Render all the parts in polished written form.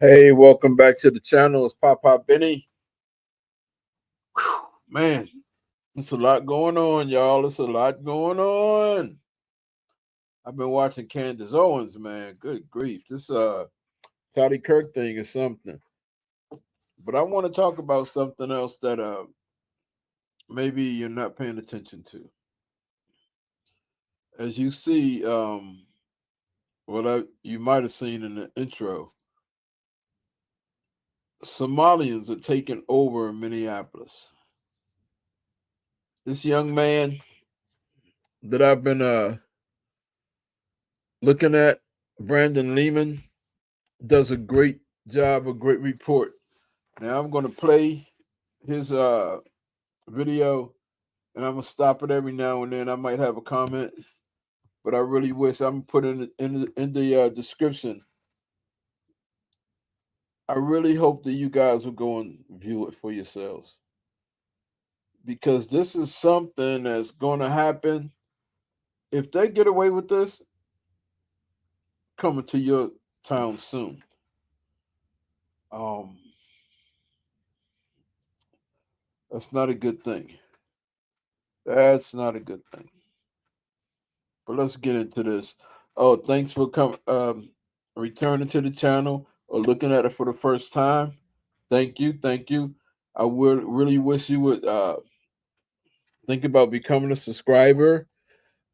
Hey, welcome back to the channel. It's Papa Benny. Whew, man, it's a lot going on, y'all. It's a lot going on. I've been watching Candace Owens, man. Good grief. This Charlie Kirk thing is something. But I want to talk about something else that maybe you're not paying attention to. As you see, you might have seen in the intro, Somalians are taking over Minneapolis. This young man that I've been looking at, Brandon Lehman, does a great job, a great report. Now I'm going to play his video, and I'm going to stop it every now and then. I might have a comment, but I really wish I'm putting it in the description. I really hope that you guys will go and view it for yourselves, because this is something that's going to happen. If they get away with this, coming to your town soon. That's not a good thing. That's not a good thing. But let's get into this. Oh, thanks for returning to the channel or looking at it for the first time. Thank you, thank you. I would really wish you would think about becoming a subscriber.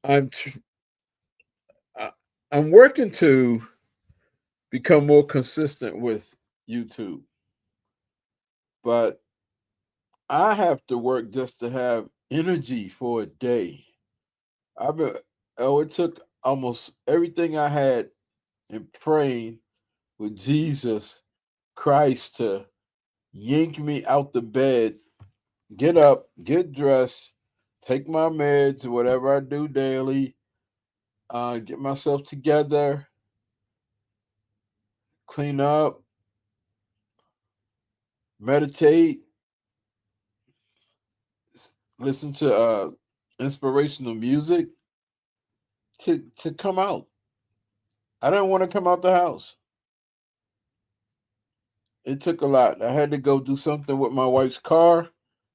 I'm working to become more consistent with YouTube, but I have to work just to have energy for a day. It took almost everything I had in praying with Jesus Christ to yank me out the bed, get up, get dressed, take my meds, whatever I do daily, get myself together, clean up, meditate, listen to inspirational music to come out. I didn't want to come out the house. It took a lot. I had to go do something with my wife's car.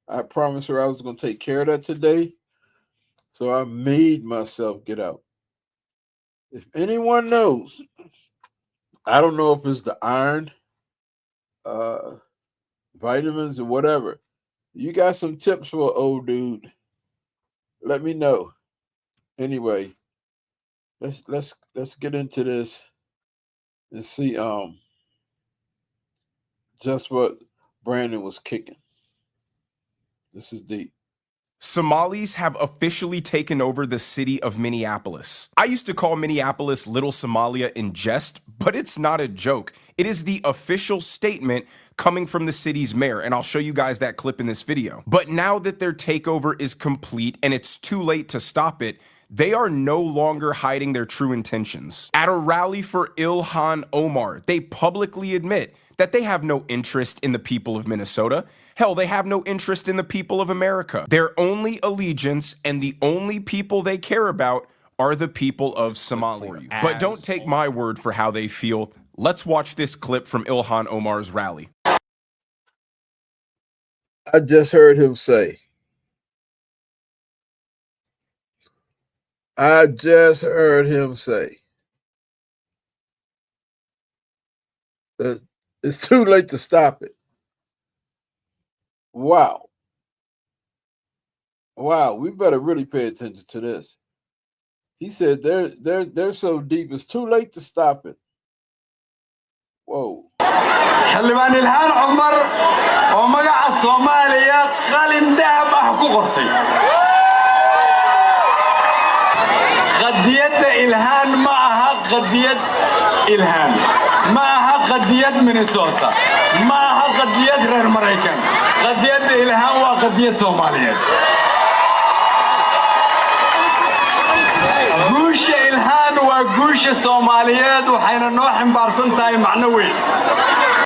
I promised her I was going to take care of that today. So I made myself get out. If anyone knows, I don't know if it's the iron, vitamins, or whatever. You got some tips for an old dude? Let me know. Anyway, let's get into this and see just what Brandon was kicking. This is deep. Somalis have officially taken over the city of Minneapolis. I used to call Minneapolis Little Somalia in jest, but it's not a joke. It is the official statement coming from the city's mayor, and I'll show you guys that clip in this video. But now that their takeover is complete and it's too late to stop it, they are no longer hiding their true intentions. At a rally for Ilhan Omar, they publicly admit that they have no interest in the people of Minnesota. Hell, they have no interest in the people of America. Their only allegiance and the only people they care about are the people of Somalia. But don't take my word for how they feel. Let's watch this clip from Ilhan Omar's rally. I just heard him say, that it's too late to stop it. Wow. Wow, we better really pay attention to this. He said they're so deep, it's too late to stop it. Whoa. xildhibaan ilhaan cumar oo magaca Soomaaliya qalin dahab ah ku qortay qadiyadda ilhaan ma aha qadiyad ilhaan ma aha qadiyad Minnesota ma aha qadiyad reer Mareykan qadiyadda ilhaan waa qadiyad Soomaaliyeed guusha ilhaan waa guusha Soomaaliyeed waxayna noo ximbaarsan tahay macno weyn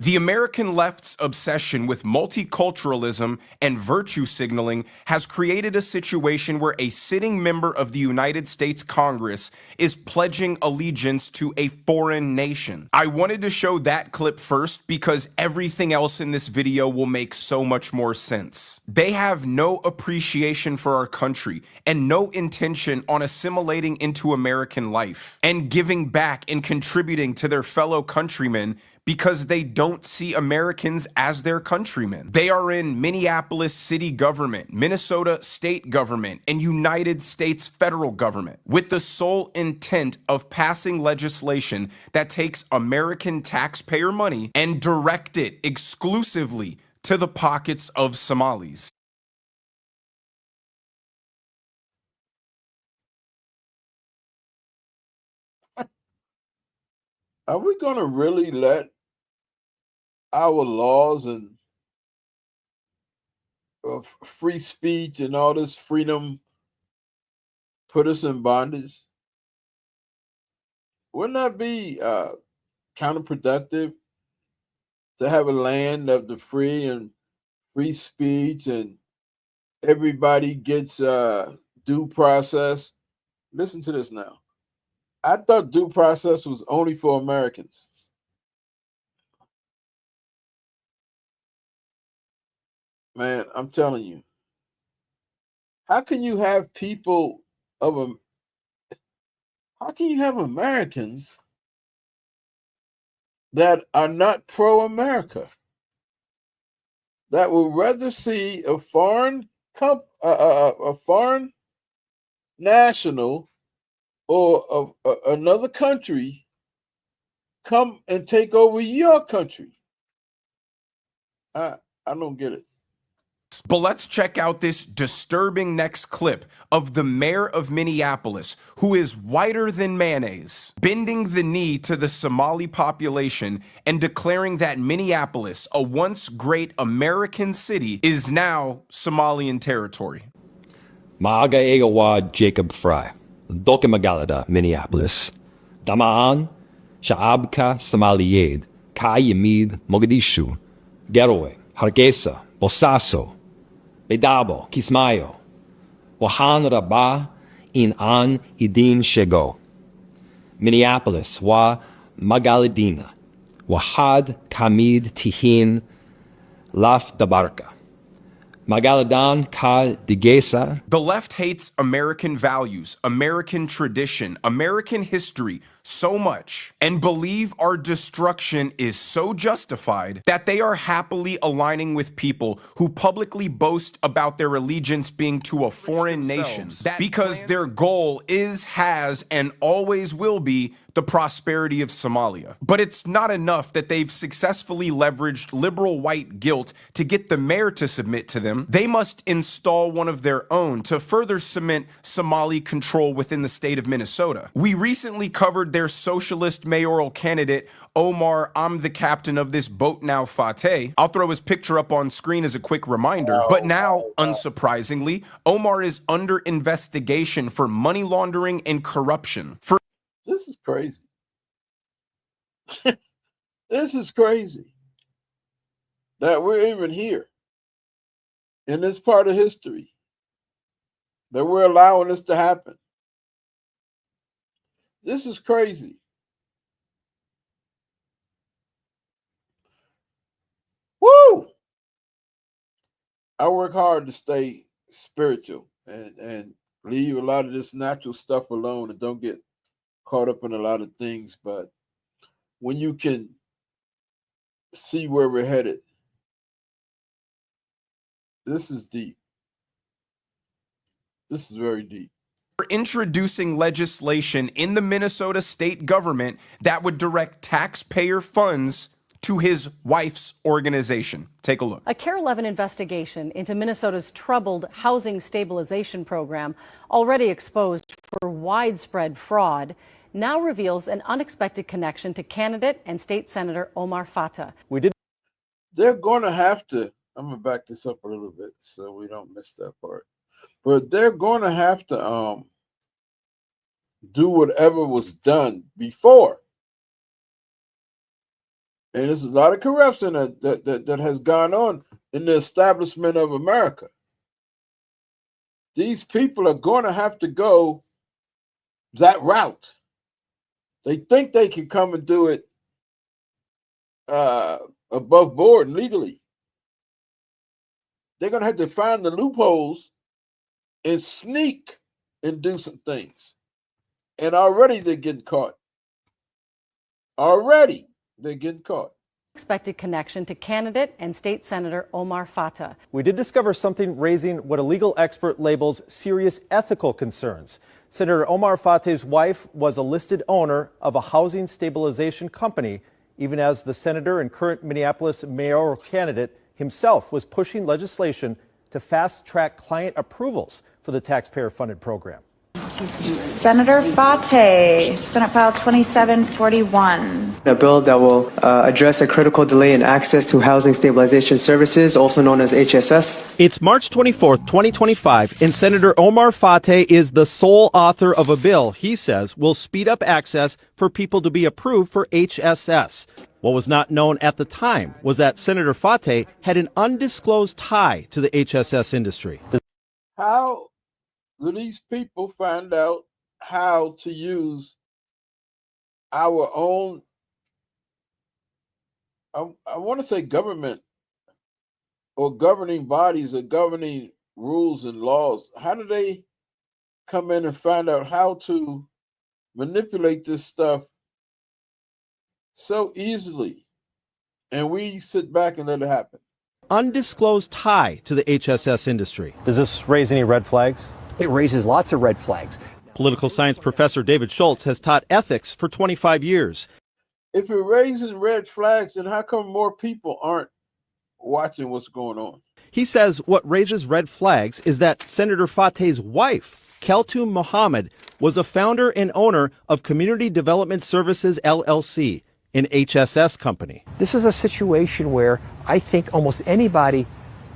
The American left's obsession with multiculturalism and virtue signaling has created a situation where a sitting member of the United States Congress is pledging allegiance to a foreign nation. I wanted to show that clip first because everything else in this video will make so much more sense. They have no appreciation for our country and no intention on assimilating into American life and giving back and contributing to their fellow countrymen because they don't see Americans as their countrymen. They are in Minneapolis city government, Minnesota state government, and United States federal government with the sole intent of passing legislation that takes American taxpayer money and direct it exclusively to the pockets of Somalis. Are we going to really let our laws and free speech and all this freedom put us in bondage? Wouldn't that be counterproductive to have a land of the free and free speech and everybody gets due process? Listen to this now. I thought due process was only for Americans. Man, I'm telling you. How can you have people of how can you have Americans that are not pro-America, that would rather see a foreign national or another country come and take over your country? I don't get it. But let's check out this disturbing next clip of the mayor of Minneapolis, who is whiter than mayonnaise, bending the knee to the Somali population and declaring that Minneapolis, a once great American city, is now Somalian territory. Maaga Egawa Jacob Fry, Doke Magalada, Minneapolis. Damaan, Shaabka Somaliyed, Kayimid, Mogadishu, Garowe, Hargeisa, Bosaso, Bedabo, Kismayo, Wahan Rabah, in An Idin Shego, Minneapolis, Wa Magaladina, Wahad Kamid Tihin, Laf Dabarka. Magaladan Ka Digesa. The left hates American values, American tradition, American history so much and believe our destruction is so justified that they are happily aligning with people who publicly boast about their allegiance being to a foreign nation because their goal is, has, and always will be the prosperity of Somalia. But it's not enough that they've successfully leveraged liberal white guilt to get the mayor to submit to them. They must install one of their own to further cement Somali control within the state of Minnesota. We recently covered their socialist mayoral candidate, Omar, I'm the captain of this boat now, Fateh. I'll throw his picture up on screen as a quick reminder. But now, unsurprisingly, Omar is under investigation for money laundering and corruption. This is crazy. This is crazy that we're even here in this part of history, that we're allowing this to happen. This is crazy. Woo! I work hard to stay spiritual and leave a lot of this natural stuff alone and don't get caught up in a lot of things. But when you can see where we're headed, this is deep. This is very deep. For introducing legislation in the Minnesota state government that would direct taxpayer funds to his wife's organization. Take a look. A KARE 11 investigation into Minnesota's troubled housing stabilization program, already exposed for widespread fraud, now reveals an unexpected connection to candidate and state senator Omar Fateh. They're going to have to, I'm going to back this up a little bit so we don't miss that part. But they're going to have to do whatever was done before. And there's a lot of corruption that has gone on in the establishment of America. These people are going to have to go that route. They think they can come and do it above board and legally. They're going to have to find the loopholes and sneak and do some things. And already they're getting caught. Already they're getting caught. Expected connection to candidate and state senator Omar Fattah. We did discover something raising what a legal expert labels serious ethical concerns. Senator Omar Fattah's wife was a listed owner of a housing stabilization company, even as the senator and current Minneapolis mayoral candidate himself was pushing legislation to fast-track client approvals for the taxpayer-funded program. Senator Fattah, Senate File 2741. A bill that will address a critical delay in access to housing stabilization services, also known as HSS. It's March 24th, 2025, and Senator Omar Fattah is the sole author of a bill he says will speed up access for people to be approved for HSS. What was not known at the time was that Senator Fattah had an undisclosed tie to the HSS industry. How do these people find out how to use our own, I want to say government or governing bodies or governing rules and laws? How do they come in and find out how to manipulate this stuff so easily? And we sit back and let it happen. Undisclosed tie to the HSS industry. Does this raise any red flags? It raises lots of red flags. Political science professor David Schultz has taught ethics for 25 years. If it raises red flags, then how come more people aren't watching what's going on? He says what raises red flags is that Senator Fattah's wife, Keltoum Mohammed, was a founder and owner of Community Development Services, LLC, an HSS company. This is a situation where I think almost anybody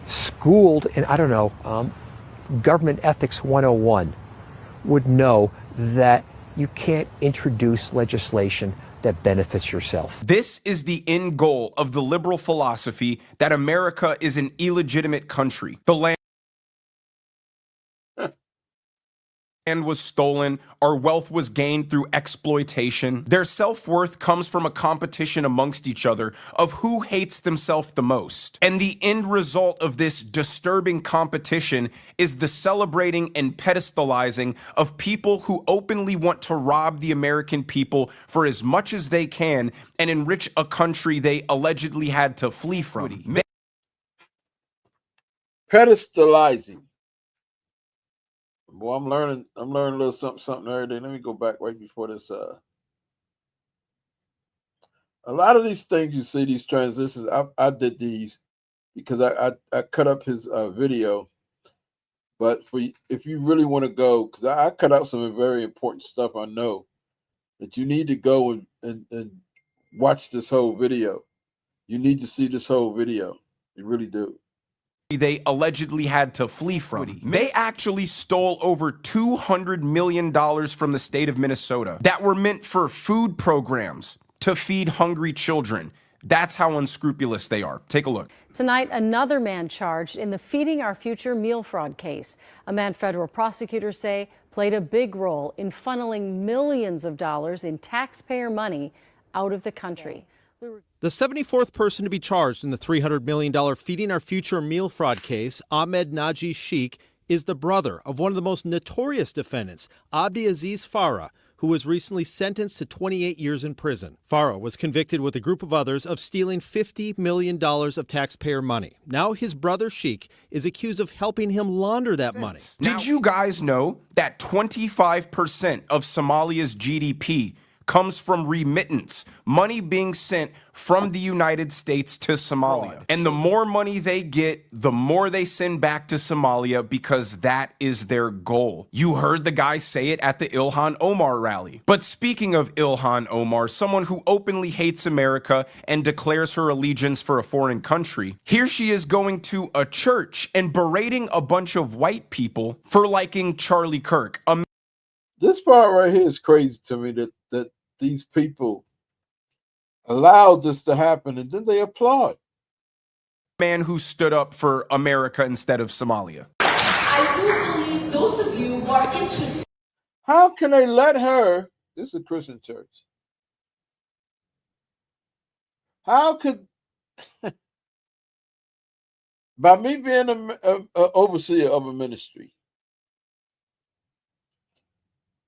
schooled in, Government Ethics 101 would know that you can't introduce legislation that benefits yourself. This is the end goal of the liberal philosophy that America is an illegitimate country. The land was stolen, our wealth was gained through exploitation. Their self-worth comes from a competition amongst each other of who hates themselves the most. And the end result of this disturbing competition is the celebrating and pedestalizing of people who openly want to rob the American people for as much as they can and enrich a country they allegedly had to flee from. Pedestalizing. Boy, I'm learning a little something every day. Let me go back right before this. A lot of these things you see, these transitions, I did these because I cut up his video. But if you really want to go, because I cut out some very important stuff, I know that you need to go and watch this whole video. You need to see this whole video. You really do. They allegedly had to flee from. They actually stole over $200 million from the state of Minnesota that were meant for food programs to feed hungry children. That's how unscrupulous they are. Take a look. Tonight, another man charged in the Feeding Our Future meal fraud case. A man federal prosecutors say played a big role in funneling millions of dollars in taxpayer money out of the country. The 74th person to be charged in the $300 million Feeding Our Future meal fraud case, Ahmed Naji Sheikh, is the brother of one of the most notorious defendants, Abdi Aziz Farah, who was recently sentenced to 28 years in prison. Farah was convicted with a group of others of stealing $50 million of taxpayer money. Now his brother Sheikh is accused of helping him launder that money. Did you guys know that 25% of Somalia's GDP comes from remittance, money being sent from the United States to Somalia? And the more money they get, the more they send back to Somalia because that is their goal. You heard the guy say it at the Ilhan Omar rally. But speaking of Ilhan Omar, someone who openly hates America and declares her allegiance for a foreign country, here she is going to a church and berating a bunch of white people for liking Charlie Kirk. This part right here is crazy to me, that these people allowed this to happen, and then they applaud. Man who stood up for America instead of Somalia. I do believe those of you who are interested. How can they let her? This is a Christian church. How could, by me being an overseer of a ministry,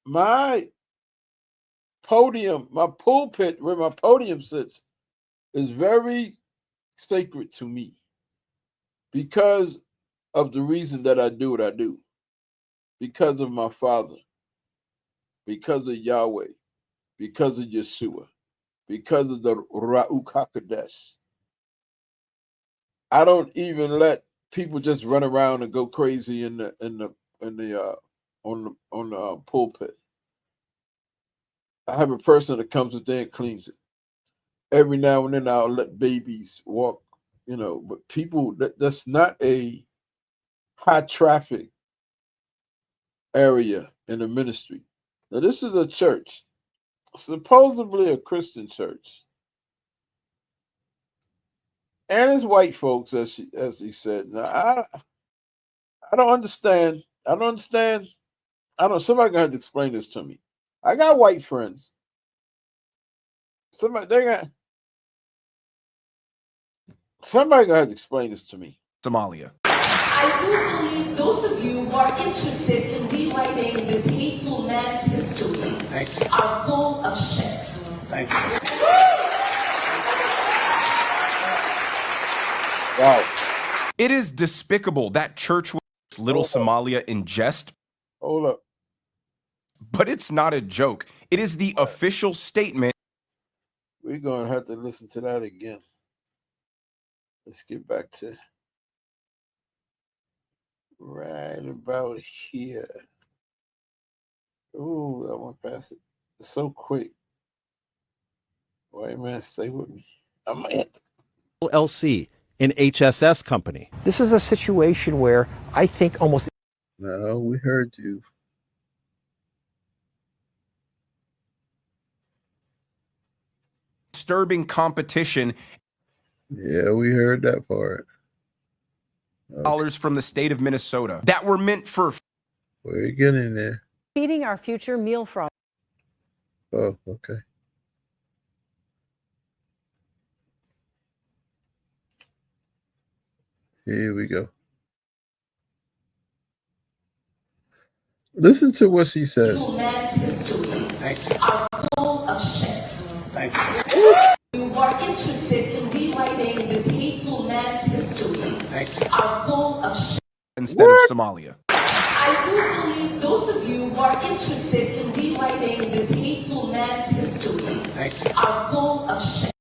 my podium, my pulpit, where my podium sits, is very sacred to me because of the reason that I do what I do, because of my Father, because of Yahweh, because of Yeshua, because of the Ra'uk HaKodesh. I don't even let people just run around and go crazy on the pulpit. I have a person that comes in there and cleans it. Every now and then I'll let babies walk, but people, that's not a high traffic area in the ministry. Now, this is a church, supposedly a Christian church. And it's white folks, as he said. Now, I don't understand. Somebody gonna have to explain this to me. I got white friends. Somebody gonna have to explain this to me. Somalia. I do believe those of you who are interested in rewriting this hateful man's history are full of shit. Thank you. Wow. It is despicable that church was little Somalia in jest. Hold up. But it's not a joke. It is the official statement. We're going to have to listen to that again. Let's get back to right about here. Ooh, I went past it. It's so quick. Wait, man, stay with me. I might have to. LLC, an HSS company. This is a situation where I think almost. No, we heard you. Disturbing competition. Yeah, we heard that part. Dollars from the state of Minnesota that were meant for. We're getting there. Feeding our future meal fraud. Oh, okay. Here we go. Listen to what she says. Man's history are full of shit. Thank you. You are interested in rewriting this hateful man's history are full of shit. Instead of Somalia. I do believe those of you who are interested in rewriting this hateful man's history are full of shit.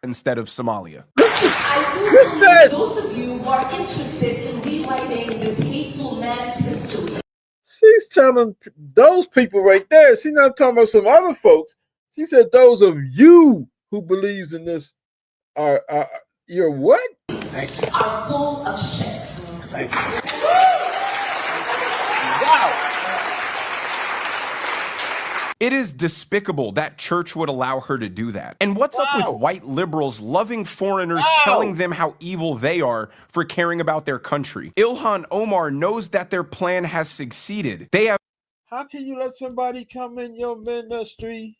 Instead of Somalia. I do believe those of you who are interested in rewriting this hateful man's history. She's telling those people right there. She's not talking about some other folks. She said those of you who believes in this are you're what? Are full of shit. Thank you. Wow. It is despicable that church would allow her to do that. And what's up with white liberals loving foreigners, telling them how evil they are for caring about their country? Ilhan Omar knows that their plan has succeeded. They have. How can you let somebody come in your ministry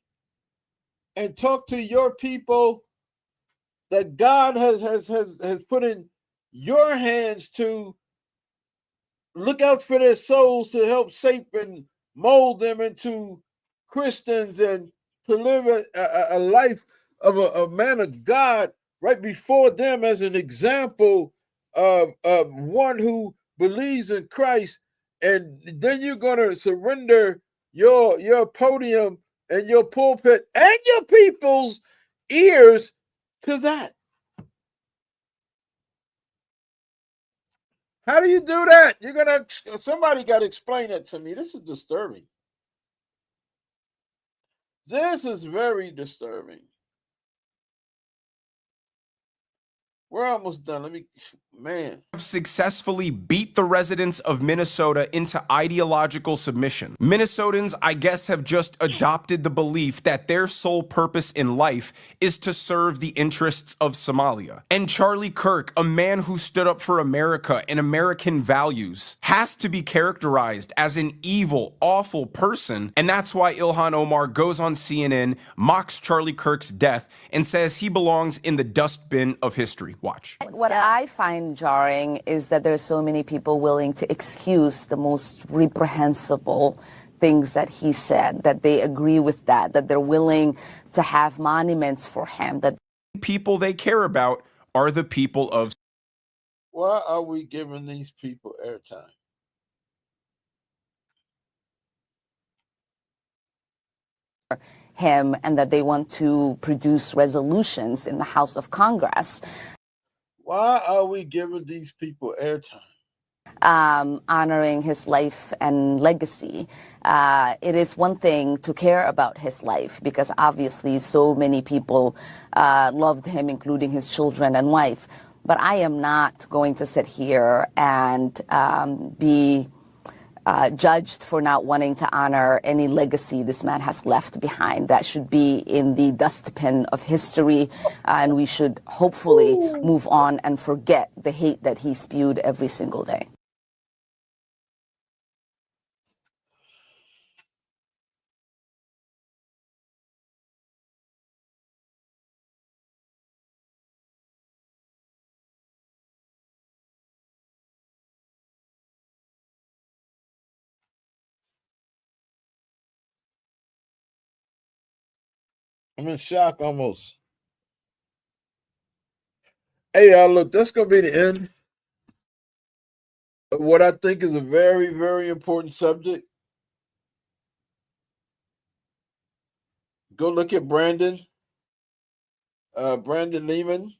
and talk to your people that God has put in your hands to look out for their souls, to help shape and mold them into Christians and to live a life of a man of God right before them as an example of one who believes in Christ, and then you're going to surrender your podium and your pulpit and your people's ears to that. How do you do that? Somebody got to explain that to me. This is disturbing. This is very disturbing. We're almost done. Man. Have successfully beat the residents of Minnesota into ideological submission. Minnesotans, I guess, have just adopted the belief that their sole purpose in life is to serve the interests of Somalia. And Charlie Kirk, a man who stood up for America and American values, has to be characterized as an evil, awful person. And that's why Ilhan Omar goes on CNN, mocks Charlie Kirk's death, and says he belongs in the dustbin of history. Watch. What I find jarring is that there's so many people willing to excuse the most reprehensible things that he said, that they agree with that they're willing to have monuments for him. That people they care about are the people of. Why are we giving these people airtime? him, and that they want to produce resolutions in the House of Congress. Why are we giving these people airtime? Honoring his life and legacy. It is one thing to care about his life, because obviously so many people loved him, including his children and wife. But I am not going to sit here and be judged for not wanting to honor any legacy this man has left behind. That should be in the dustbin of history, and we should hopefully move on and forget the hate that he spewed every single day. I'm in shock almost. Hey, y'all, look, that's going to be the end of what I think is a very, very important subject. Go look at Brandon Lehman.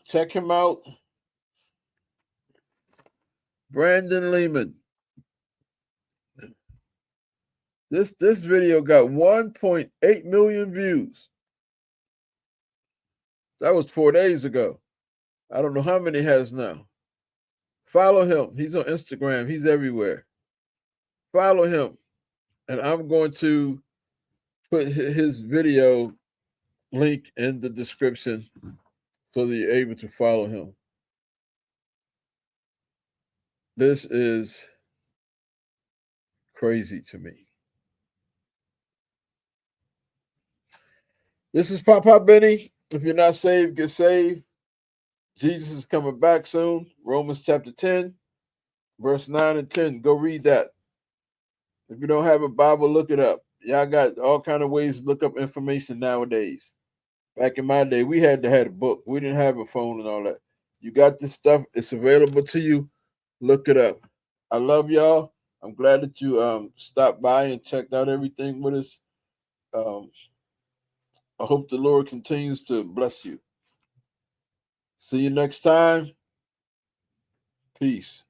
Check him out. Brandon Lehman. This video got 1.8 million views. That was 4 days ago. I don't know how many it has now. Follow him. He's on Instagram. He's everywhere. Follow him. And I'm going to put his video link in the description so that you're able to follow him. This is crazy to me. This is Papa Benny. If you're not saved, get saved. Jesus is coming back soon. Romans chapter 10, verse 9 and 10. Go read that. If you don't have a Bible, look it up. Y'all got all kind of ways to look up information nowadays. Back in my day, we had to have a book. We didn't have a phone and all that. You got this stuff. It's available to you. Look it up. I love y'all. I'm glad that you stopped by and checked out everything with us. I hope the Lord continues to bless you. See you next time. Peace.